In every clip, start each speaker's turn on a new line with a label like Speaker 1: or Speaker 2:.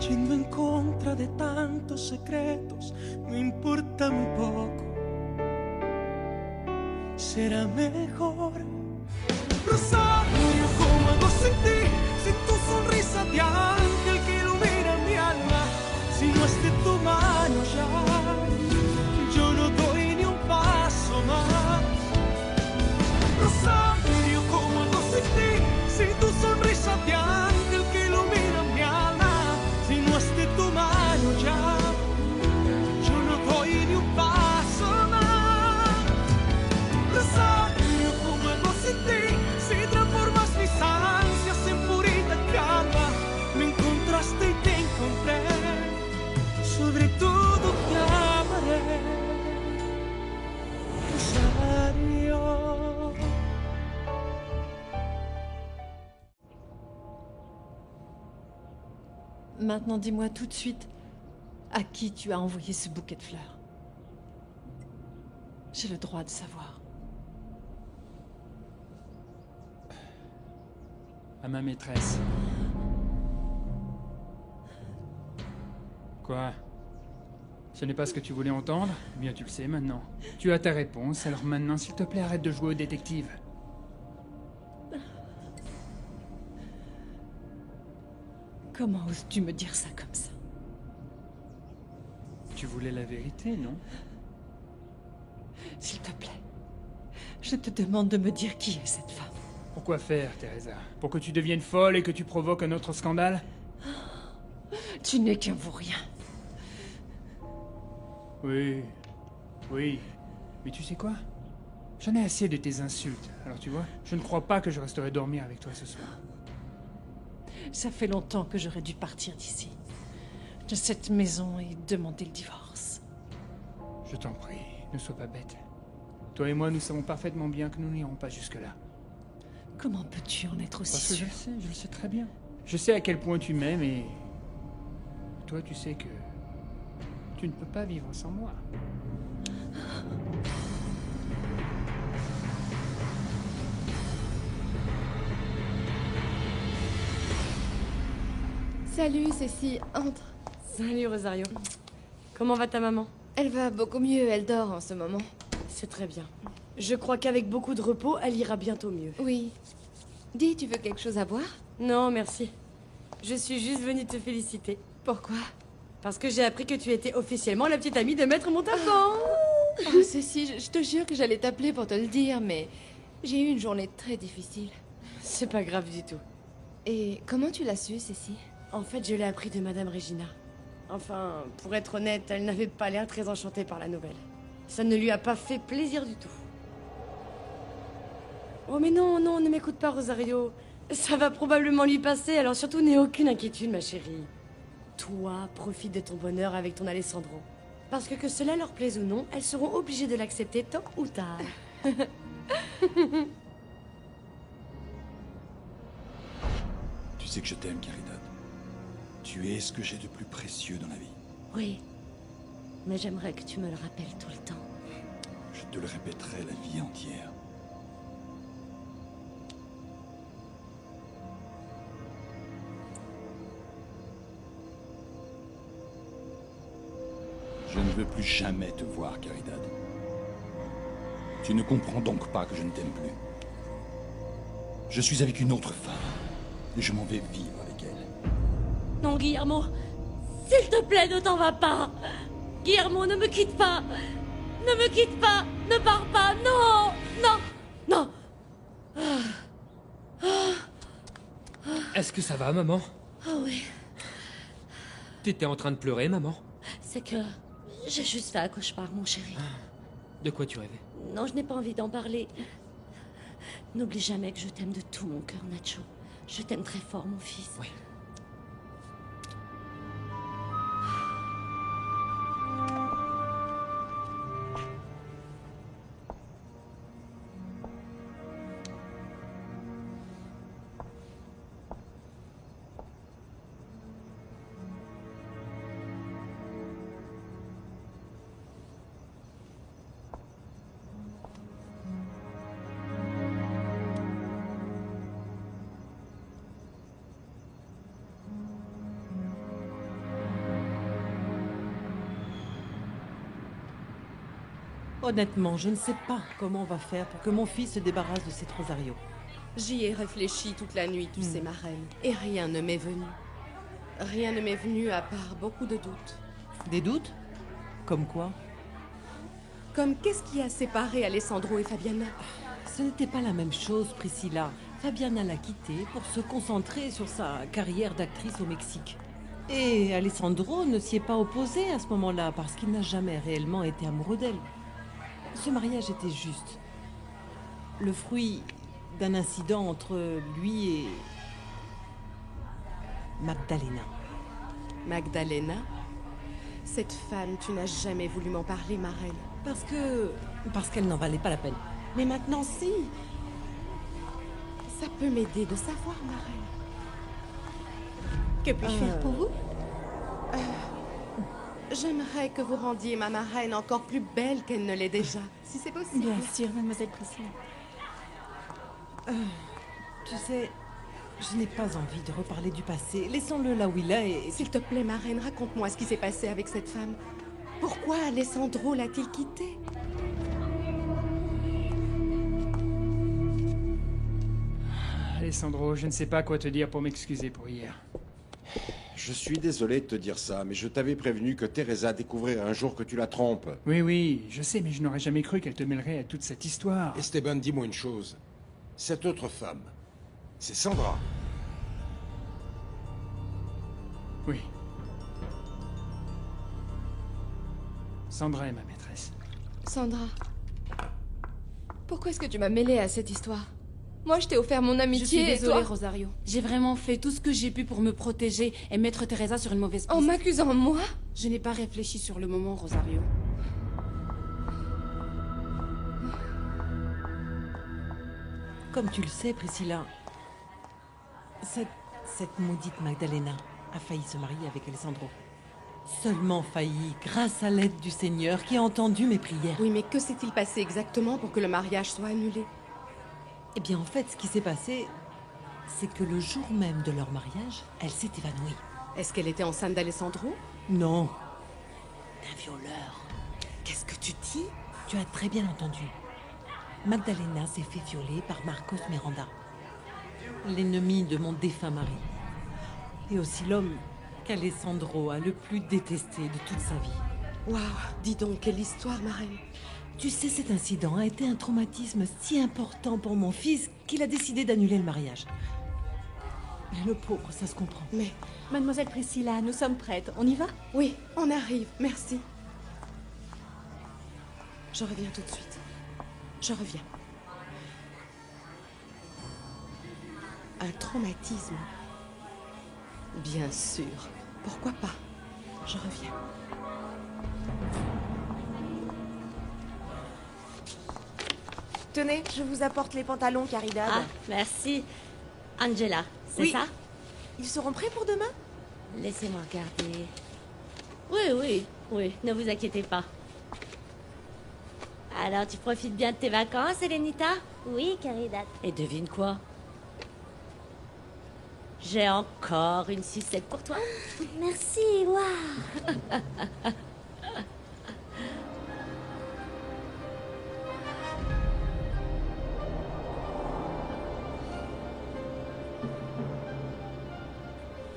Speaker 1: Yendo en contra de tantos secretos, me importa muy poco. Será mejor. Rosario, ¿cómo hago sin ti? Sin tu sonrisa de ángel que ilumina mi alma. Si no es de tu mano ya, yo no doy ni un paso más. Rosario, ¿cómo hago sin ti? Sin tu sonrisa de ángel que ilumina mi alma. Si no es de tu mano ya, yo no doy ni un paso más. Rosario, ¿cómo hago sin ti? Si transformas mis ansias en purita calma. Me encontraste y te encontré. Sobre todo te amaré. Rosario.
Speaker 2: Maintenant, dis-moi tout de suite à qui tu as envoyé ce bouquet de fleurs. J'ai le droit de savoir.
Speaker 3: À ma maîtresse. Quoi? Ce n'est pas ce que tu voulais entendre? Eh bien, tu le sais maintenant. Tu as ta réponse, alors maintenant, s'il te plaît, arrête de jouer au détective.
Speaker 2: Comment oses-tu me dire ça comme ça?
Speaker 3: Tu voulais la vérité, non?
Speaker 2: S'il te plaît, je te demande de me dire qui est cette femme.
Speaker 3: Pourquoi faire, Teresa? Pour que tu deviennes folle et que tu provoques un autre scandale?
Speaker 2: Tu n'es qu'un vaurien.
Speaker 3: Oui. Oui. Mais tu sais quoi? J'en ai assez de tes insultes. Alors tu vois, je ne crois pas que je resterai dormir avec toi ce soir.
Speaker 2: Ça fait longtemps que j'aurais dû partir d'ici, de cette maison, et demander le divorce.
Speaker 3: Je t'en prie, ne sois pas bête. Toi et moi, nous savons parfaitement bien que nous n'irons pas jusque-là.
Speaker 2: Comment peux-tu en être aussi
Speaker 3: Parce que
Speaker 2: sûr?
Speaker 3: je le sais très bien. Je sais à quel point tu m'aimes et... Toi, tu sais que... Tu ne peux pas vivre sans moi.
Speaker 4: Salut Cécile, entre.
Speaker 5: Salut Rosario. Comment va ta maman?
Speaker 4: Elle va beaucoup mieux, elle dort en ce moment.
Speaker 5: C'est très bien. Je crois qu'avec beaucoup de repos, elle ira bientôt mieux.
Speaker 4: Oui. Dis, tu veux quelque chose à boire?
Speaker 5: Non, merci. Je suis juste venue te féliciter.
Speaker 4: Pourquoi?
Speaker 5: Parce que j'ai appris que tu étais officiellement la petite amie de Maître Montafon.
Speaker 4: Oh Cécile, je te jure que j'allais t'appeler pour te le dire, mais j'ai eu une journée très difficile.
Speaker 5: C'est pas grave du tout.
Speaker 4: Et comment tu l'as su, Cécile?
Speaker 5: En fait, je l'ai appris de Madame Regina. Enfin, pour être honnête, elle n'avait pas l'air très enchantée par la nouvelle. Ça ne lui a pas fait plaisir du tout. Oh mais non, non, ne m'écoute pas, Rosario. Ça va probablement lui passer, alors surtout n'aie aucune inquiétude, ma chérie. Toi, profite de ton bonheur avec ton Alessandro. Parce que cela leur plaise ou non, elles seront obligées de l'accepter tôt ou tard.
Speaker 6: Tu sais que je t'aime, Caridad. Tu es ce que j'ai de plus précieux dans la vie.
Speaker 7: Oui, mais j'aimerais que tu me le rappelles tout le temps.
Speaker 6: Je te le répéterai la vie entière. Je ne veux plus jamais te voir, Caridad. Tu ne comprends donc pas que je ne t'aime plus. Je suis avec une autre femme, et je m'en vais vivre avec elle.
Speaker 7: Non, Guillermo, s'il te plaît, ne t'en va pas. Guillermo, ne me quitte pas. Ne me quitte pas. Ne pars pas. Non, non, non.
Speaker 8: Est-ce que ça va, maman?
Speaker 7: Oh oui,
Speaker 8: T'étais en train de pleurer, maman?
Speaker 7: c'est que j'ai juste fait un cauchemar, mon chéri.
Speaker 8: De quoi tu rêvais?
Speaker 7: Non, je n'ai pas envie d'en parler. N'oublie jamais que je t'aime de tout mon cœur, Nacho. Je t'aime très fort, mon fils.
Speaker 8: Oui.
Speaker 9: Honnêtement, je ne sais pas comment on va faire pour que mon fils se débarrasse de cette Rosario.
Speaker 4: J'y ai réfléchi toute la nuit, tu sais, ma reine. Et rien ne m'est venu. Rien ne m'est venu à part beaucoup de doutes.
Speaker 9: Des doutes? Comme quoi?
Speaker 4: Comme qu'est-ce qui a séparé Alessandro et Fabiana?
Speaker 9: Ce n'était pas la même chose, Priscilla. Fabiana l'a quitté pour se concentrer sur sa carrière d'actrice au Mexique. Et Alessandro ne s'y est pas opposé à ce moment-là parce qu'il n'a jamais réellement été amoureux d'elle. Ce mariage était juste le fruit d'un incident entre lui et Magdalena.
Speaker 4: Magdalena? Cette femme, tu n'as jamais voulu m'en parler, ma reine.
Speaker 9: Parce qu'elle n'en valait pas la peine.
Speaker 4: Mais maintenant, si. Ça peut m'aider de savoir, ma reine. Que puis-je faire pour vous? J'aimerais que vous rendiez ma marraine encore plus belle qu'elle ne l'est déjà, si c'est possible.
Speaker 2: Bien sûr, mademoiselle Priscilla.
Speaker 9: Tu sais, je n'ai pas envie de reparler du passé. Laissons-le là où il est et...
Speaker 4: S'il te plaît, ma reine, raconte-moi ce qui s'est passé avec cette femme. Pourquoi Alessandro l'a-t-il quittée?
Speaker 3: Alessandro, je ne sais pas quoi te dire pour m'excuser pour hier.
Speaker 10: Je suis désolé de te dire ça, mais je t'avais prévenu que Teresa découvrirait un jour que tu la trompes.
Speaker 3: Oui, je sais, mais je n'aurais jamais cru qu'elle te mêlerait à toute cette histoire.
Speaker 10: Esteban, dis-moi une chose. Cette autre femme, c'est Sandra.
Speaker 3: Oui. Sandra est ma maîtresse.
Speaker 4: Sandra, pourquoi est-ce que tu m'as mêlée à cette histoire? Moi, je t'ai offert mon amitié.
Speaker 5: Je suis désolée,
Speaker 4: et toi...
Speaker 5: Rosario. J'ai vraiment fait tout ce que j'ai pu pour me protéger et mettre Teresa sur une mauvaise piste.
Speaker 4: En m'accusant moi?
Speaker 5: Je n'ai pas réfléchi sur le moment, Rosario.
Speaker 9: Comme tu le sais, Priscilla, cette maudite Magdalena a failli se marier avec Alessandro. Seulement failli, grâce à l'aide du Seigneur qui a entendu mes prières.
Speaker 4: Oui, mais que s'est-il passé exactement pour que le mariage soit annulé?
Speaker 9: Eh bien, en fait, ce qui s'est passé, c'est que le jour même de leur mariage, elle s'est évanouie.
Speaker 4: Est-ce qu'elle était enceinte d'Alessandro?
Speaker 9: Non. D'un violeur.
Speaker 4: Qu'est-ce que tu dis?
Speaker 9: Tu as très bien entendu. Magdalena s'est fait violer par Marcos Miranda, l'ennemi de mon défunt mari. Et aussi l'homme qu'Alessandro a le plus détesté de toute sa vie.
Speaker 4: Waouh, dis donc, quelle histoire, ma reine.
Speaker 9: Tu sais, cet incident a été un traumatisme si important pour mon fils qu'il a décidé d'annuler le mariage. Mais le pauvre, ça se comprend.
Speaker 4: Mais...
Speaker 2: Mademoiselle Priscilla, nous sommes prêtes. On y va?
Speaker 4: Oui, on arrive, merci. Je reviens tout de suite. Je reviens. Un traumatisme? Bien sûr. Pourquoi pas? Je reviens.
Speaker 11: Tenez, je vous apporte les pantalons, Caridad.
Speaker 7: Ah, merci. Angela, c'est
Speaker 11: Oui.
Speaker 7: ça?
Speaker 11: Ils seront prêts pour demain?
Speaker 7: Laissez-moi regarder. Oui, ne vous inquiétez pas. Alors, tu profites bien de tes vacances, Elenita?
Speaker 12: Oui, Caridad.
Speaker 7: Et devine quoi? J'ai encore une sucette pour toi.
Speaker 12: Merci, waouh.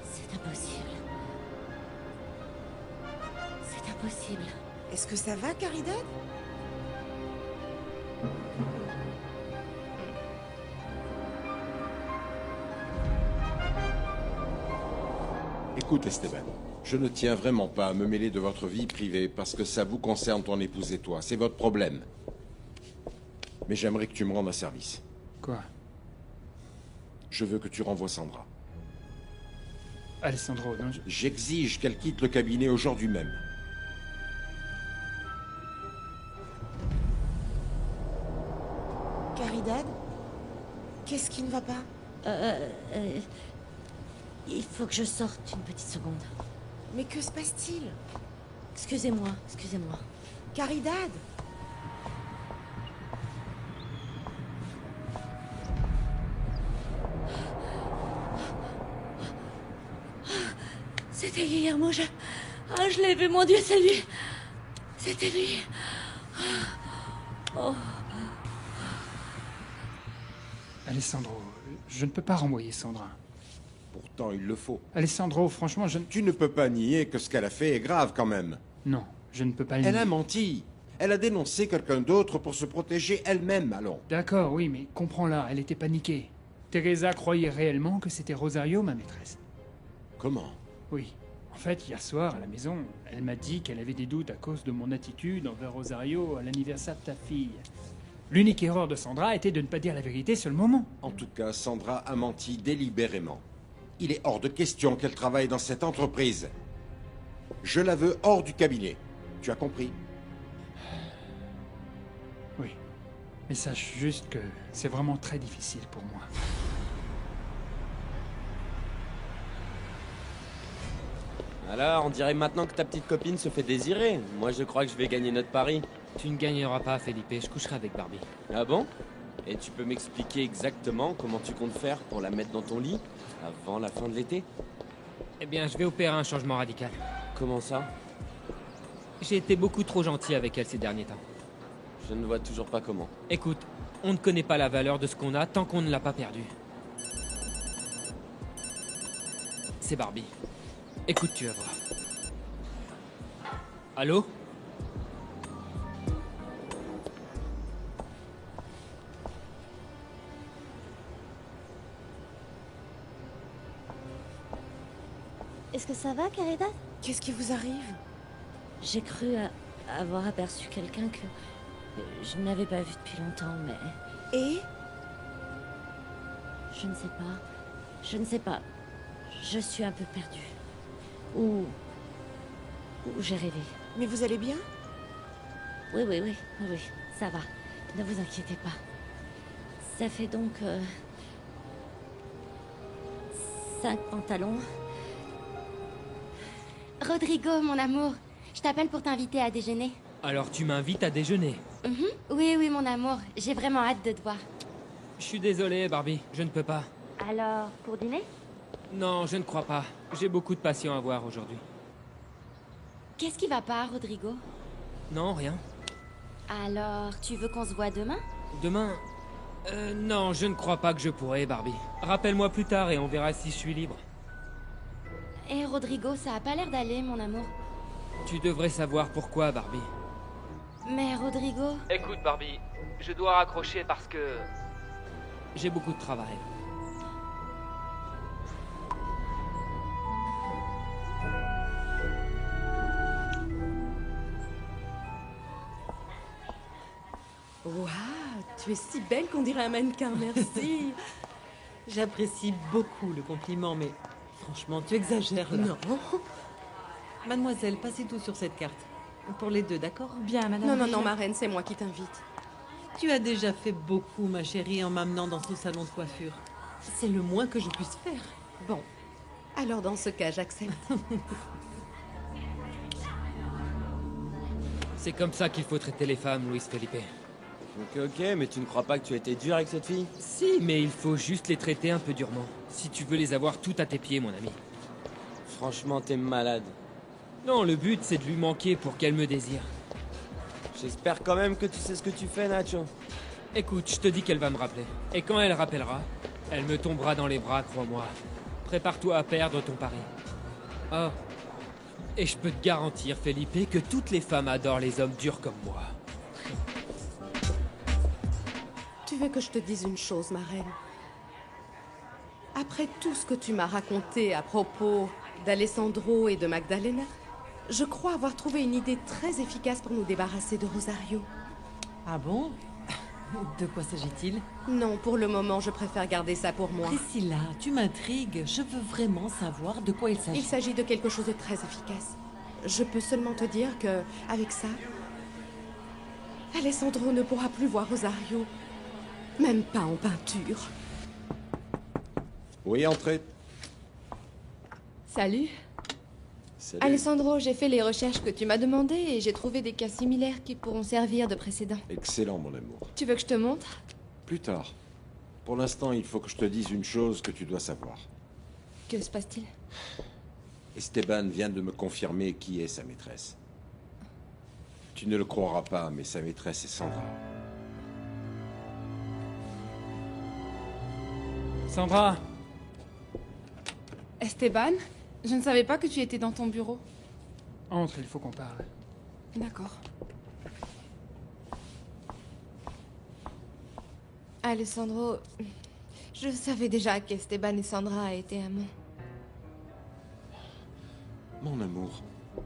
Speaker 7: C'est impossible. C'est impossible.
Speaker 11: Est-ce que ça va, Caridad?
Speaker 10: Écoute, Esteban, je ne tiens vraiment pas à me mêler de votre vie privée parce que ça vous concerne, ton épouse et toi. C'est votre problème. Mais j'aimerais que tu me rendes un service.
Speaker 3: Quoi?
Speaker 10: Je veux que tu renvoies Sandra.
Speaker 3: Alessandro, non,
Speaker 10: J'exige qu'elle quitte le cabinet aujourd'hui même.
Speaker 11: Caridad? Qu'est-ce qui ne va pas?
Speaker 7: Il faut que je sorte une petite seconde.
Speaker 11: Mais que se passe-t-il?
Speaker 7: Excusez-moi.
Speaker 11: Caridad?
Speaker 7: C'était Guillermo, je l'ai vu, mon Dieu, c'est lui. C'était lui. Oh.
Speaker 3: Alessandro, je ne peux pas renvoyer Sandra.
Speaker 10: Pourtant, il le faut.
Speaker 3: Alessandro, franchement,
Speaker 10: Tu ne peux pas nier que ce qu'elle a fait est grave quand même.
Speaker 3: Non, je ne peux pas le
Speaker 10: Elle
Speaker 3: nier.
Speaker 10: a menti. Elle a dénoncé quelqu'un d'autre pour se protéger elle-même, allons.
Speaker 3: D'accord, oui, mais comprends-la, elle était paniquée. Teresa croyait réellement que c'était Rosario, ma maîtresse.
Speaker 10: Comment?
Speaker 3: Oui. En fait, hier soir, à la maison, elle m'a dit qu'elle avait des doutes à cause de mon attitude envers Rosario à l'anniversaire de ta fille. L'unique erreur de Sandra était de ne pas dire la vérité sur le moment.
Speaker 10: En tout cas, Sandra a menti délibérément. Il est hors de question qu'elle travaille dans cette entreprise. Je la veux hors du cabinet. Tu as compris?
Speaker 3: Oui. Mais sache juste que c'est vraiment très difficile pour moi.
Speaker 13: Alors, on dirait maintenant que ta petite copine se fait désirer. Moi, je crois que je vais gagner notre pari.
Speaker 8: Tu ne gagneras pas, Felipe. Je coucherai avec Barbie.
Speaker 13: Ah bon? Et tu peux m'expliquer exactement comment tu comptes faire pour la mettre dans ton lit avant la fin de l'été?
Speaker 8: Eh bien, je vais opérer un changement radical.
Speaker 13: Comment ça?
Speaker 8: J'ai été beaucoup trop gentil avec elle ces derniers temps.
Speaker 13: Je ne vois toujours pas comment.
Speaker 8: Écoute, on ne connaît pas la valeur de ce qu'on a tant qu'on ne l'a pas perdu. C'est Barbie. Écoute, tu vas voir. Allô?
Speaker 12: Est-ce que ça va, Caridad?
Speaker 11: Qu'est-ce qui vous arrive?
Speaker 7: J'ai cru avoir aperçu quelqu'un que je n'avais pas vu depuis longtemps, mais...
Speaker 11: Et?
Speaker 7: Je ne sais pas. Je ne sais pas. Je suis un peu perdue. Ou j'ai rêvé.
Speaker 11: Mais vous allez bien?
Speaker 7: Oui, ça va. Ne vous inquiétez pas. Ça fait donc... 5 pantalons.
Speaker 14: Rodrigo, mon amour, je t'appelle pour t'inviter à déjeuner.
Speaker 8: Alors tu m'invites à déjeuner?
Speaker 14: Oui, mon amour, j'ai vraiment hâte de te voir.
Speaker 8: Je suis désolé, Barbie, je ne peux pas.
Speaker 14: Alors, pour dîner?
Speaker 8: Non, je ne crois pas. J'ai beaucoup de patients à voir aujourd'hui.
Speaker 14: Qu'est-ce qui va pas, Rodrigo?
Speaker 8: Non, rien.
Speaker 14: Alors, tu veux qu'on se voit demain?
Speaker 8: Demain? Non, je ne crois pas que je pourrai, Barbie. Rappelle-moi plus tard et on verra si je suis libre.
Speaker 14: Eh, Rodrigo, ça a pas l'air d'aller, mon amour.
Speaker 8: Tu devrais savoir pourquoi, Barbie.
Speaker 14: Mais Rodrigo...
Speaker 8: Écoute, Barbie, je dois raccrocher parce que... j'ai beaucoup de travail.
Speaker 4: Waouh, tu es si belle qu'on dirait un mannequin, merci.
Speaker 9: J'apprécie beaucoup le compliment, mais franchement, tu exagères là.
Speaker 4: Non.
Speaker 9: Mademoiselle, passez tout sur cette carte. Pour les deux, d'accord?
Speaker 4: Bien, madame. Non, ma reine, c'est moi qui t'invite.
Speaker 9: Tu as déjà fait beaucoup, ma chérie, en m'amenant dans ce salon de coiffure. C'est le moins que je puisse faire.
Speaker 4: Bon, alors dans ce cas, j'accepte.
Speaker 8: C'est comme ça qu'il faut traiter les femmes, Luis Felipe.
Speaker 13: Ok, mais tu ne crois pas que tu as été dur avec cette fille?
Speaker 8: Si, mais il faut juste les traiter un peu durement. Si tu veux les avoir tout à tes pieds, mon ami.
Speaker 13: Franchement, t'es malade.
Speaker 8: Non, le but, c'est de lui manquer pour qu'elle me désire.
Speaker 13: J'espère quand même que tu sais ce que tu fais, Nacho.
Speaker 8: Écoute, je te dis qu'elle va me rappeler. Et quand elle rappellera, elle me tombera dans les bras, crois-moi. Prépare-toi à perdre ton pari. Oh. Et je peux te garantir, Felipe, que toutes les femmes adorent les hommes durs comme moi.
Speaker 4: Tu veux que je te dise une chose, ma reine? Après tout ce que tu m'as raconté à propos d'Alessandro et de Magdalena, je crois avoir trouvé une idée très efficace pour nous débarrasser de Rosario.
Speaker 9: Ah bon? De quoi s'agit-il?
Speaker 4: Non, pour le moment, je préfère garder ça pour moi.
Speaker 9: Priscilla, tu m'intrigues. Je veux vraiment savoir de quoi il s'agit.
Speaker 4: Il s'agit de quelque chose de très efficace. Je peux seulement te dire que, avec ça, Alessandro ne pourra plus voir Rosario. Même pas en peinture.
Speaker 10: Oui, entrez.
Speaker 11: Salut.
Speaker 10: Salut.
Speaker 11: Alessandro, j'ai fait les recherches que tu m'as demandées et j'ai trouvé des cas similaires qui pourront servir de précédent.
Speaker 10: Excellent, mon amour.
Speaker 11: Tu veux que je te montre?
Speaker 10: Plus tard. Pour l'instant, il faut que je te dise une chose que tu dois savoir.
Speaker 11: Que se passe-t-il?
Speaker 10: Esteban vient de me confirmer qui est sa maîtresse. Tu ne le croiras pas, mais sa maîtresse est Sandra.
Speaker 3: Sandra!
Speaker 15: Esteban, je ne savais pas que tu étais dans ton bureau.
Speaker 3: Entre, il faut qu'on parle.
Speaker 15: D'accord.
Speaker 11: Alessandro, je savais déjà qu'Esteban et Sandra étaient amants.
Speaker 10: Mon amour,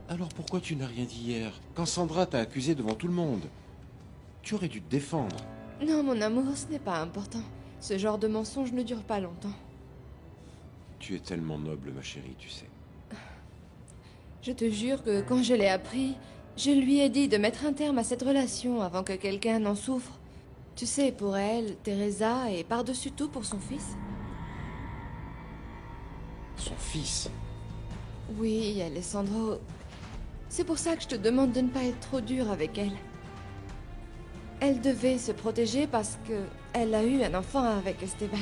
Speaker 10: alors pourquoi tu n'as rien dit hier, quand Sandra t'a accusé devant tout le monde? Tu aurais dû te défendre.
Speaker 11: Non, mon amour, ce n'est pas important. Ce genre de mensonge ne dure pas longtemps.
Speaker 10: Tu es tellement noble, ma chérie, tu sais.
Speaker 11: Je te jure que quand je l'ai appris, je lui ai dit de mettre un terme à cette relation avant que quelqu'un n'en souffre. Tu sais, pour elle, Teresa, et par-dessus tout pour son fils.
Speaker 10: Son fils?
Speaker 11: Oui, Alessandro. C'est pour ça que je te demande de ne pas être trop dur avec elle. Elle devait se protéger parce que elle a eu un enfant avec Esteban.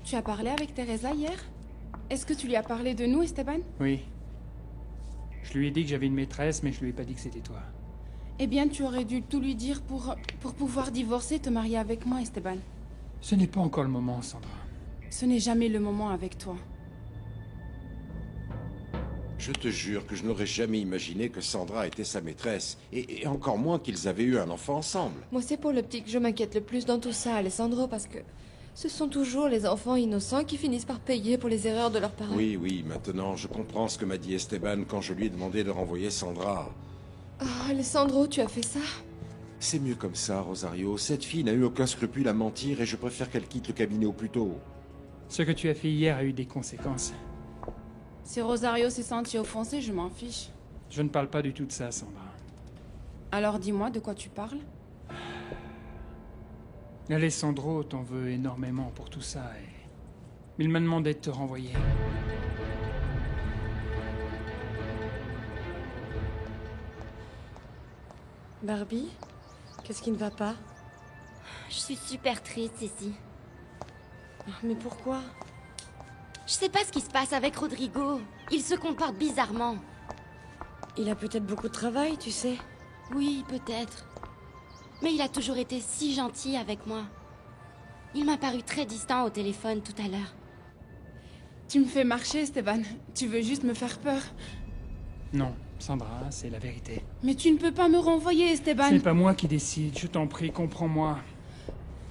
Speaker 15: Tu as parlé avec Teresa hier? Est-ce que tu lui as parlé de nous, Esteban?
Speaker 3: Oui. Je lui ai dit que j'avais une maîtresse, mais je lui ai pas dit que c'était toi.
Speaker 15: Eh bien, tu aurais dû tout lui dire pour pouvoir divorcer et te marier avec moi, Esteban.
Speaker 3: Ce n'est pas encore le moment, Sandra.
Speaker 15: Ce n'est jamais le moment avec toi.
Speaker 10: Je te jure que je n'aurais jamais imaginé que Sandra était sa maîtresse, et encore moins qu'ils avaient eu un enfant ensemble.
Speaker 11: Moi, c'est pour le petit que je m'inquiète le plus dans tout ça, Alessandro, parce que ce sont toujours les enfants innocents qui finissent par payer pour les erreurs de leurs parents.
Speaker 10: Oui, oui, maintenant je comprends ce que m'a dit Esteban quand je lui ai demandé de renvoyer Sandra.
Speaker 11: Oh, Alessandro, tu as fait ça?
Speaker 10: C'est mieux comme ça, Rosario. Cette fille n'a eu aucun scrupule à mentir et je préfère qu'elle quitte le cabinet au plus tôt.
Speaker 3: Ce que tu as fait hier a eu des conséquences.
Speaker 15: Si Rosario s'est senti offensé, je m'en fiche.
Speaker 3: Je ne parle pas du tout de ça, Sandra.
Speaker 15: Alors dis-moi de quoi tu parles?
Speaker 3: Alessandro t'en veut énormément pour tout ça et... il m'a demandé de te renvoyer.
Speaker 5: Barbie, qu'est-ce qui ne va pas?
Speaker 14: Je suis super triste ici.
Speaker 5: Mais pourquoi?
Speaker 14: Je sais pas ce qui se passe avec Rodrigo. Il se comporte bizarrement.
Speaker 5: Il a peut-être beaucoup de travail, tu sais.
Speaker 14: Oui, peut-être. Mais il a toujours été si gentil avec moi. Il m'a paru très distant au téléphone tout à l'heure.
Speaker 15: Tu me fais marcher, Esteban. Tu veux juste me faire peur.
Speaker 3: Non, Sandra, c'est la vérité.
Speaker 15: Mais tu ne peux pas me renvoyer, Esteban.
Speaker 3: C'est pas moi qui décide, je t'en prie, comprends-moi.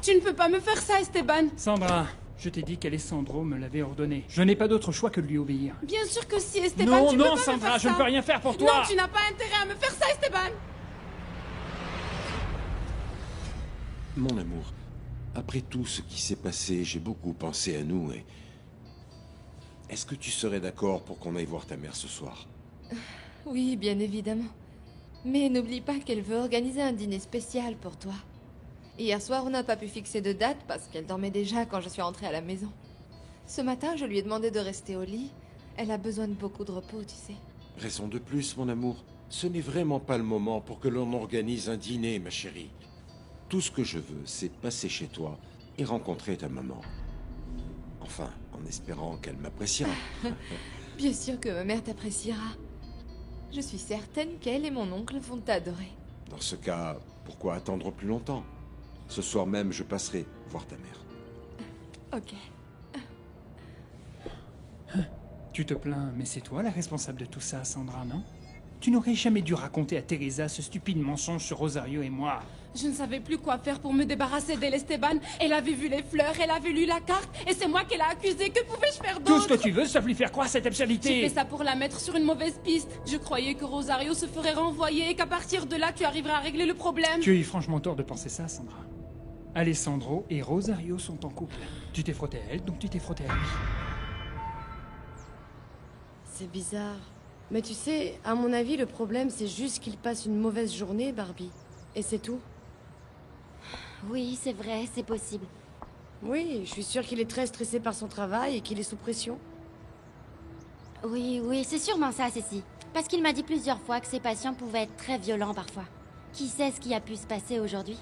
Speaker 15: Tu ne peux pas me faire ça, Esteban.
Speaker 3: Sandra, je t'ai dit qu'Alessandro me l'avait ordonné. Je n'ai pas d'autre choix que de lui obéir.
Speaker 15: Bien sûr que si, Esteban,
Speaker 3: non,
Speaker 15: tu peux
Speaker 3: non,
Speaker 15: pas
Speaker 3: Sandra,
Speaker 15: me faire
Speaker 3: je
Speaker 15: ça.
Speaker 3: ne peux rien faire pour toi.
Speaker 15: Non, tu n'as pas intérêt à me faire ça, Esteban.
Speaker 10: Mon amour, après tout ce qui s'est passé, j'ai beaucoup pensé à nous et... Est-ce que tu serais d'accord pour qu'on aille voir ta mère ce soir?
Speaker 11: Oui, bien évidemment. Mais n'oublie pas qu'elle veut organiser un dîner spécial pour toi. Hier soir, on n'a pas pu fixer de date parce qu'elle dormait déjà quand je suis rentrée à la maison. Ce matin, je lui ai demandé de rester au lit. Elle a besoin de beaucoup de repos, tu sais.
Speaker 10: Raison de plus, mon amour. Ce n'est vraiment pas le moment pour que l'on organise un dîner, ma chérie. Tout ce que je veux, c'est passer chez toi et rencontrer ta maman. Enfin, en espérant qu'elle m'appréciera.
Speaker 11: Bien sûr que ma mère t'appréciera. Je suis certaine qu'elle et mon oncle vont t'adorer.
Speaker 10: Dans ce cas, pourquoi attendre plus longtemps? Ce soir même, je passerai voir ta mère.
Speaker 11: Ok.
Speaker 3: Tu te plains, mais c'est toi la responsable de tout ça, Sandra, non? Tu n'aurais jamais dû raconter à Teresa ce stupide mensonge sur Rosario et moi.
Speaker 15: Je ne savais plus quoi faire pour me débarrasser d'elle, Esteban. Elle avait vu les fleurs, elle avait lu la carte, et c'est moi qui l'ai accusée. Que pouvais-je faire d'autre?
Speaker 3: Tout ce que tu veux, sauf lui faire croire cette absurdité.
Speaker 15: J'ai fait ça pour la mettre sur une mauvaise piste. Je croyais que Rosario se ferait renvoyer et qu'à partir de là, tu arriverais à régler le problème.
Speaker 3: Tu as eu franchement tort de penser ça, Sandra. Alessandro et Rosario sont en couple. Tu t'es frotté à elle, donc tu t'es frotté à lui.
Speaker 5: C'est bizarre. Mais tu sais, à mon avis, le problème, c'est juste qu'il passe une mauvaise journée, Barbie. Et c'est tout.
Speaker 14: Oui, c'est vrai, c'est possible.
Speaker 5: Oui, je suis sûre qu'il est très stressé par son travail et qu'il est sous pression.
Speaker 14: Oui, oui, c'est sûrement ça, Cécile. Parce qu'il m'a dit plusieurs fois que ses patients pouvaient être très violents parfois. Qui sait ce qui a pu se passer aujourd'hui?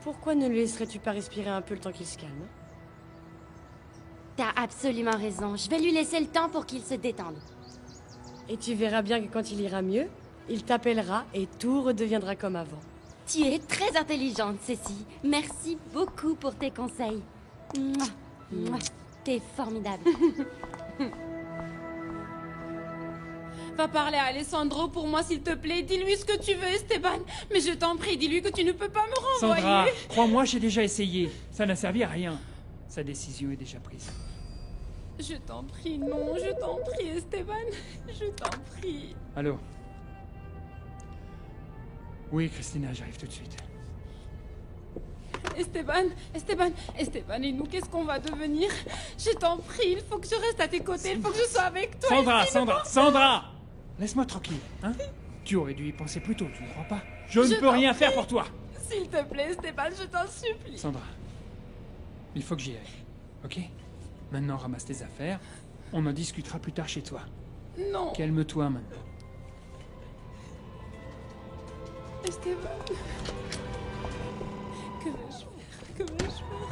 Speaker 5: Pourquoi ne le laisserais-tu pas respirer un peu le temps qu'il se calme?
Speaker 14: T'as absolument raison. Je vais lui laisser le temps pour qu'il se détende.
Speaker 5: Et tu verras bien que quand il ira mieux, il t'appellera et tout redeviendra comme avant.
Speaker 14: Tu es très intelligente, Cécile. Merci beaucoup pour tes conseils. Mouah, mouah, t'es formidable.
Speaker 15: Va parler à Alessandro pour moi, s'il te plaît. Dis-lui ce que tu veux, Esteban. Mais je t'en prie, dis-lui que tu ne peux pas me renvoyer.
Speaker 3: Sandra, crois-moi, j'ai déjà essayé. Ça n'a servi à rien. Sa décision est déjà prise.
Speaker 15: Je t'en prie, non, je t'en prie, Esteban. Je t'en prie.
Speaker 3: Allô? Oui, Christina, j'arrive tout de suite.
Speaker 15: Esteban, et nous, qu'est-ce qu'on va devenir? Je t'en prie, il faut que je reste à tes côtés, il faut que je sois avec toi.
Speaker 3: Sandra! Laisse-moi tranquille, hein? Tu aurais dû y penser plus tôt, tu ne crois pas? Je ne peux rien faire pour toi!
Speaker 15: S'il te plaît, Esteban, je t'en supplie.
Speaker 3: Sandra, il faut que j'y aille, ok? Maintenant, ramasse tes affaires, on en discutera plus tard chez toi.
Speaker 15: Non.
Speaker 3: Calme-toi maintenant.
Speaker 15: Esteban. Que vais-je faire? Que vais-je faire?